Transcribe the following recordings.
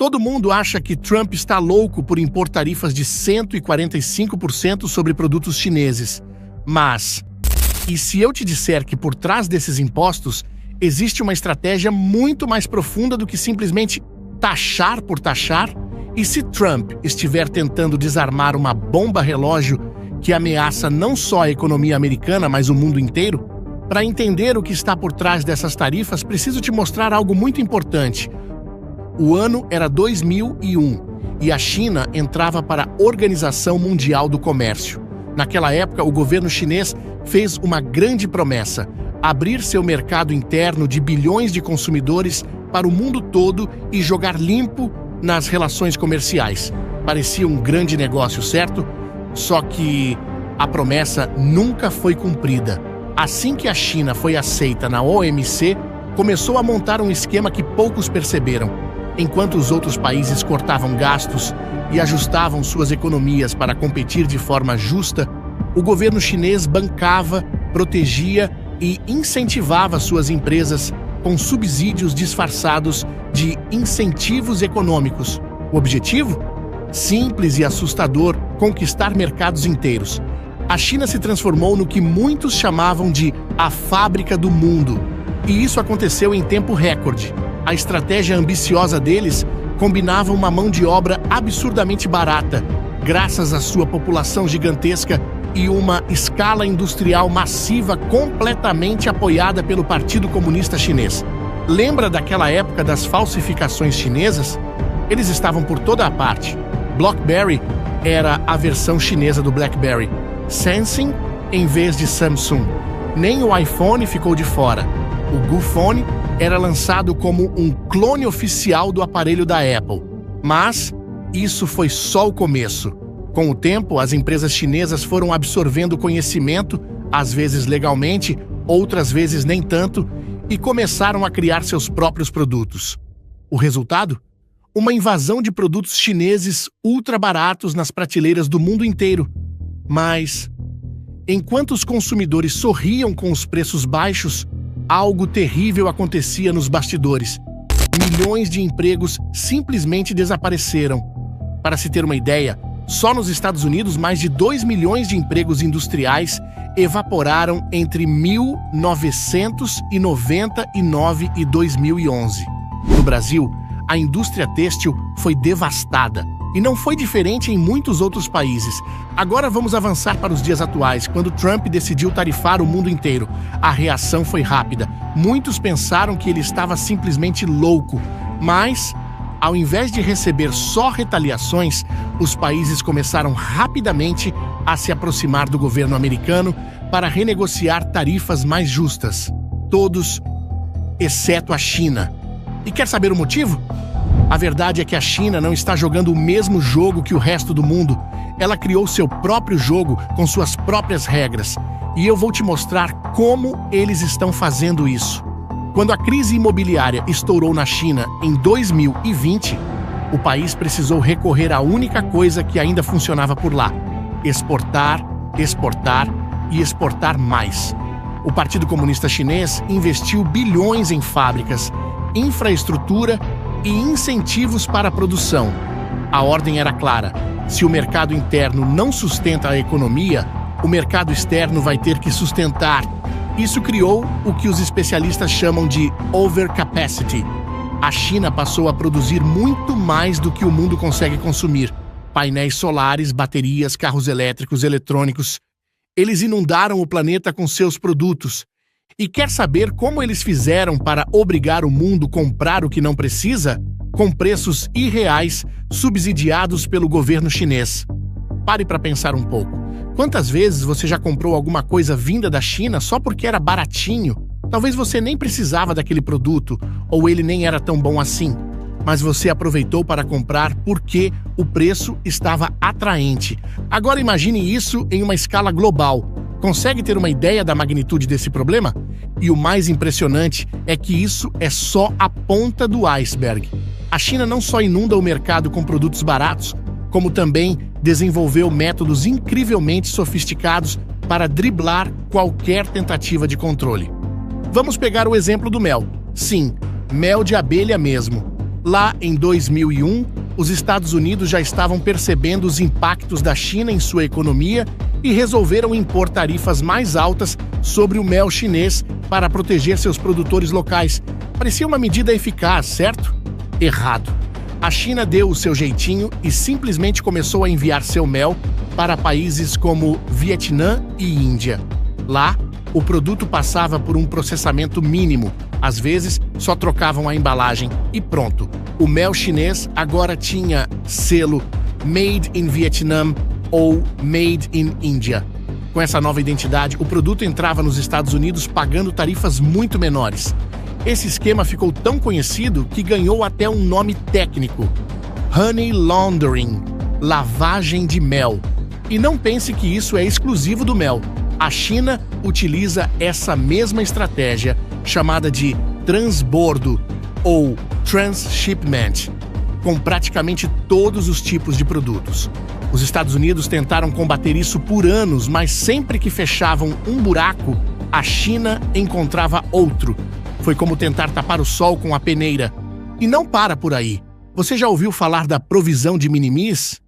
Todo mundo acha que Trump está louco por impor tarifas de 145% sobre produtos chineses. Mas, e se eu te disser que por trás desses impostos existe uma estratégia muito mais profunda do que simplesmente taxar por taxar? E se Trump estiver tentando desarmar uma bomba relógio que ameaça não só a economia americana, mas o mundo inteiro? Para entender o que está por trás dessas tarifas, preciso te mostrar algo muito importante. O ano era 2001 e a China entrava para a Organização Mundial do Comércio. Naquela época, o governo chinês fez uma grande promessa: abrir seu mercado interno de bilhões de consumidores para o mundo todo e jogar limpo nas relações comerciais. Parecia um grande negócio, certo? Só que a promessa nunca foi cumprida. Assim que a China foi aceita na OMC, começou a montar um esquema que poucos perceberam. Enquanto os outros países cortavam gastos e ajustavam suas economias para competir de forma justa, o governo chinês bancava, protegia e incentivava suas empresas com subsídios disfarçados de incentivos econômicos. O objetivo? Simples e assustador: conquistar mercados inteiros. A China se transformou no que muitos chamavam de a fábrica do mundo. E isso aconteceu em tempo recorde. A estratégia ambiciosa deles combinava uma mão de obra absurdamente barata, graças à sua população gigantesca e uma escala industrial massiva completamente apoiada pelo Partido Comunista Chinês. Lembra daquela época das falsificações chinesas? Eles estavam por toda a parte. BlackBerry era a versão chinesa do BlackBerry. Samsung em vez de Samsung. Nem o iPhone ficou de fora. O Gufone era lançado como um clone oficial do aparelho da Apple. Mas isso foi só o começo. Com o tempo, as empresas chinesas foram absorvendo conhecimento, às vezes legalmente, outras vezes nem tanto, e começaram a criar seus próprios produtos. O resultado? Uma invasão de produtos chineses ultra baratos nas prateleiras do mundo inteiro. Mas, enquanto os consumidores sorriam com os preços baixos, algo terrível acontecia nos bastidores. Milhões de empregos simplesmente desapareceram. Para se ter uma ideia, só nos Estados Unidos, mais de 2 milhões de empregos industriais evaporaram entre 1999 e 2011. No Brasil, a indústria têxtil foi devastada. E não foi diferente em muitos outros países. Agora vamos avançar para os dias atuais, quando Trump decidiu tarifar o mundo inteiro. A reação foi rápida. Muitos pensaram que ele estava simplesmente louco. Mas, ao invés de receber só retaliações, os países começaram rapidamente a se aproximar do governo americano para renegociar tarifas mais justas. Todos, exceto a China. E quer saber o motivo? A verdade é que a China não está jogando o mesmo jogo que o resto do mundo. Ela criou seu próprio jogo com suas próprias regras. E eu vou te mostrar como eles estão fazendo isso. Quando a crise imobiliária estourou na China em 2020, o país precisou recorrer à única coisa que ainda funcionava por lá: exportar, exportar e exportar mais. O Partido Comunista Chinês investiu bilhões em fábricas, infraestrutura e incentivos para a produção. A ordem era clara: se o mercado interno não sustenta a economia, o mercado externo vai ter que sustentar. Isso criou o que os especialistas chamam de overcapacity. A China passou a produzir muito mais do que o mundo consegue consumir: painéis solares, baterias, carros elétricos, eletrônicos. Eles inundaram o planeta com seus produtos. E quer saber como eles fizeram para obrigar o mundo a comprar o que não precisa? Com preços irreais, subsidiados pelo governo chinês. Pare para pensar um pouco. Quantas vezes você já comprou alguma coisa vinda da China só porque era baratinho? Talvez você nem precisava daquele produto, ou ele nem era tão bom assim. Mas você aproveitou para comprar porque o preço estava atraente. Agora imagine isso em uma escala global. Consegue ter uma ideia da magnitude desse problema? E o mais impressionante é que isso é só a ponta do iceberg. A China não só inunda o mercado com produtos baratos, como também desenvolveu métodos incrivelmente sofisticados para driblar qualquer tentativa de controle. Vamos pegar o exemplo do mel. Sim, mel de abelha mesmo. Lá em 2001, os Estados Unidos já estavam percebendo os impactos da China em sua economia e resolveram impor tarifas mais altas sobre o mel chinês para proteger seus produtores locais. Parecia uma medida eficaz, certo? Errado. A China deu o seu jeitinho e simplesmente começou a enviar seu mel para países como Vietnã e Índia. Lá, o produto passava por um processamento mínimo. Às vezes, só trocavam a embalagem e pronto. O mel chinês agora tinha selo Made in Vietnam ou Made in India. Com essa nova identidade, o produto entrava nos Estados Unidos pagando tarifas muito menores. Esse esquema ficou tão conhecido que ganhou até um nome técnico: Honey Laundering, lavagem de mel. E não pense que isso é exclusivo do mel. A China utiliza essa mesma estratégia, chamada de transbordo ou transshipment, com praticamente todos os tipos de produtos. Os Estados Unidos tentaram combater isso por anos, mas sempre que fechavam um buraco, a China encontrava outro. Foi como tentar tapar o sol com a peneira. E não para por aí. Você já ouviu falar da provisão de minimis?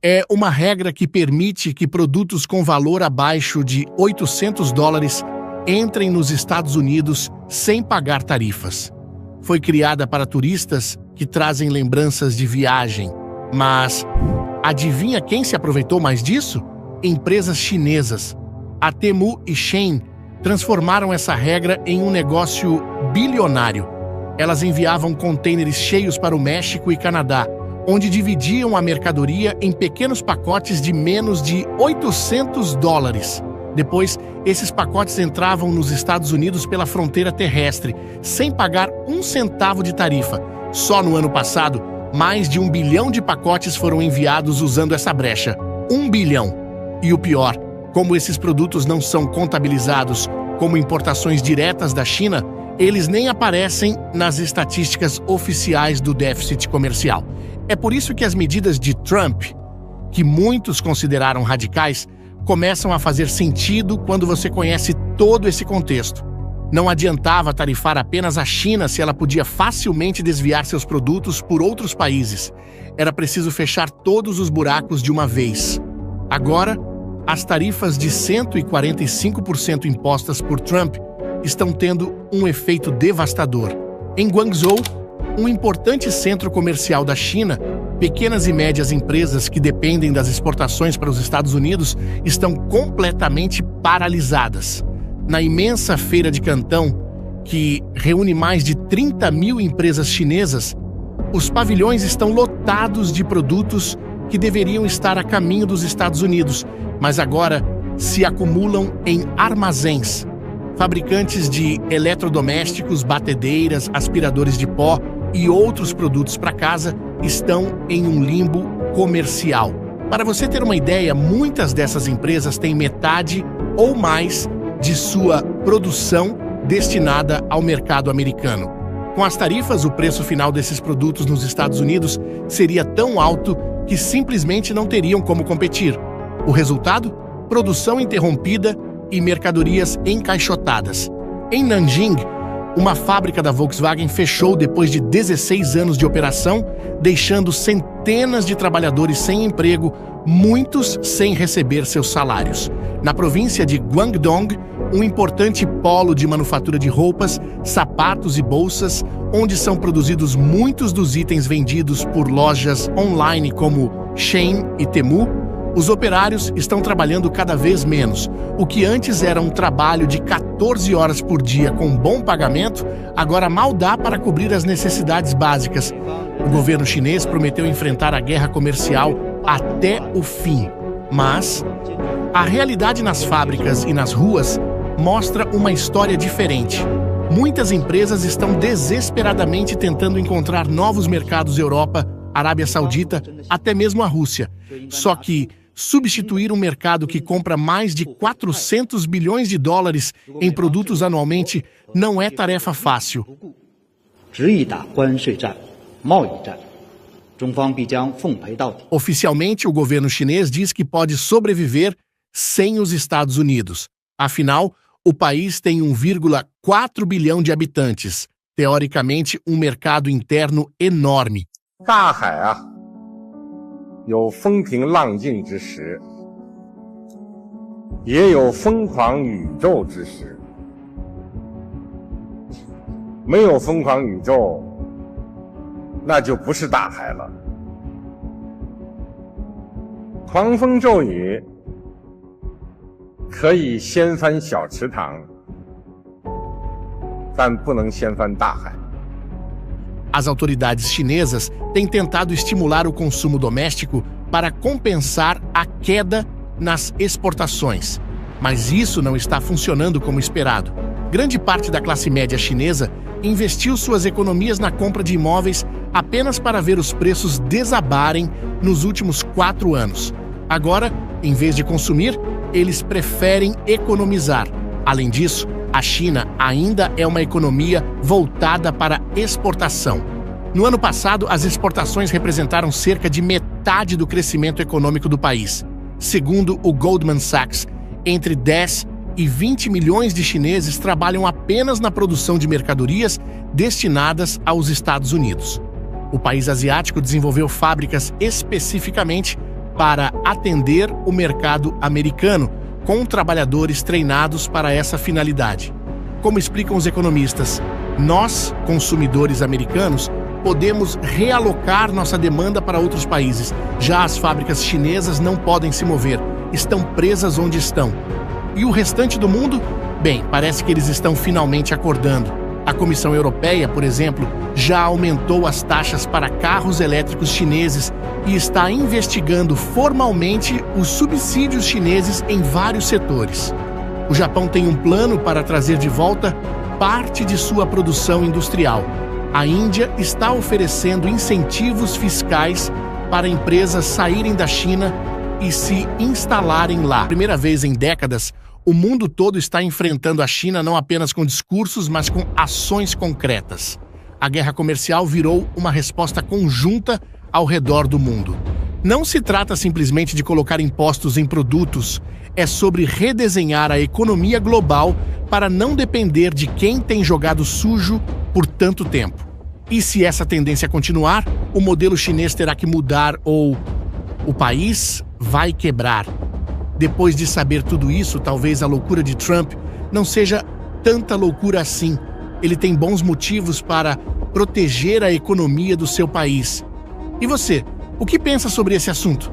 É uma regra que permite que produtos com valor abaixo de $800 entrem nos Estados Unidos sem pagar tarifas. Foi criada para turistas que trazem lembranças de viagem. Mas adivinha quem se aproveitou mais disso? Empresas chinesas. A Temu e Shein transformaram essa regra em um negócio bilionário. Elas enviavam contêineres cheios para o México e Canadá, onde dividiam a mercadoria em pequenos pacotes de menos de $800. Depois, esses pacotes entravam nos Estados Unidos pela fronteira terrestre, sem pagar um centavo de tarifa. Só no ano passado, mais de 1 bilhão de pacotes foram enviados usando essa brecha. 1 bilhão. E o pior, como esses produtos não são contabilizados como importações diretas da China, eles nem aparecem nas estatísticas oficiais do déficit comercial. É por isso que as medidas de Trump, que muitos consideraram radicais, começam a fazer sentido quando você conhece todo esse contexto. Não adiantava tarifar apenas a China se ela podia facilmente desviar seus produtos por outros países. Era preciso fechar todos os buracos de uma vez. Agora, as tarifas de 145% impostas por Trump estão tendo um efeito devastador. Em Guangzhou, um importante centro comercial da China, pequenas e médias empresas que dependem das exportações para os Estados Unidos estão completamente paralisadas. Na imensa feira de Cantão, que reúne mais de 30 mil empresas chinesas, os pavilhões estão lotados de produtos que deveriam estar a caminho dos Estados Unidos, mas agora se acumulam em armazéns. Fabricantes de eletrodomésticos, batedeiras, aspiradores de pó e outros produtos para casa estão em um limbo comercial. Para você ter uma ideia, muitas dessas empresas têm metade ou mais de sua produção destinada ao mercado americano. Com as tarifas, o preço final desses produtos nos Estados Unidos seria tão alto que simplesmente não teriam como competir. O resultado? Produção interrompida e mercadorias encaixotadas. Em Nanjing, uma fábrica da Volkswagen fechou depois de 16 anos de operação, deixando centenas de trabalhadores sem emprego, muitos sem receber seus salários. Na província de Guangdong, um importante polo de manufatura de roupas, sapatos e bolsas, onde são produzidos muitos dos itens vendidos por lojas online como Shein e Temu, os operários estão trabalhando cada vez menos. O que antes era um trabalho de 14 horas por dia com bom pagamento, agora mal dá para cobrir as necessidades básicas. O governo chinês prometeu enfrentar a guerra comercial até o fim. Mas a realidade nas fábricas e nas ruas mostra uma história diferente. Muitas empresas estão desesperadamente tentando encontrar novos mercados Europa, Arábia Saudita, até mesmo a Rússia. Só que substituir um mercado que compra mais de 400 bilhões de dólares em produtos anualmente não é tarefa fácil. Oficialmente, o governo chinês diz que pode sobreviver sem os Estados Unidos. Afinal, o país tem 1,4 bilhão de habitantes, teoricamente um mercado interno enorme. 大海啊，有风平浪静之时，也有疯狂宇宙之时。没有疯狂宇宙，那就不是大海了。狂风骤雨可以掀翻小池塘，但不能掀翻大海。 As autoridades chinesas têm tentado estimular o consumo doméstico para compensar a queda nas exportações. Mas isso não está funcionando como esperado. Grande parte da classe média chinesa investiu suas economias na compra de imóveis apenas para ver os preços desabarem nos últimos 4 anos. Agora, em vez de consumir, eles preferem economizar. Além disso, a China ainda é uma economia voltada para exportação. No ano passado, as exportações representaram cerca de metade do crescimento econômico do país. Segundo o Goldman Sachs, entre 10 e 20 milhões de chineses trabalham apenas na produção de mercadorias destinadas aos Estados Unidos. O país asiático desenvolveu fábricas especificamente para atender o mercado americano, com trabalhadores treinados para essa finalidade. Como explicam os economistas, nós, consumidores americanos, podemos realocar nossa demanda para outros países. Já as fábricas chinesas não podem se mover, estão presas onde estão. E o restante do mundo? Bem, parece que eles estão finalmente acordando. A Comissão Europeia, por exemplo, já aumentou as taxas para carros elétricos chineses e está investigando formalmente os subsídios chineses em vários setores. O Japão tem um plano para trazer de volta parte de sua produção industrial. A Índia está oferecendo incentivos fiscais para empresas saírem da China e se instalarem lá. Pela primeira vez em décadas, o mundo todo está enfrentando a China não apenas com discursos, mas com ações concretas. A guerra comercial virou uma resposta conjunta ao redor do mundo. Não se trata simplesmente de colocar impostos em produtos, é sobre redesenhar a economia global para não depender de quem tem jogado sujo por tanto tempo. E se essa tendência continuar, o modelo chinês terá que mudar ou o país vai quebrar. Depois de saber tudo isso, talvez a loucura de Trump não seja tanta loucura assim. Ele tem bons motivos para proteger a economia do seu país. E você, o que pensa sobre esse assunto?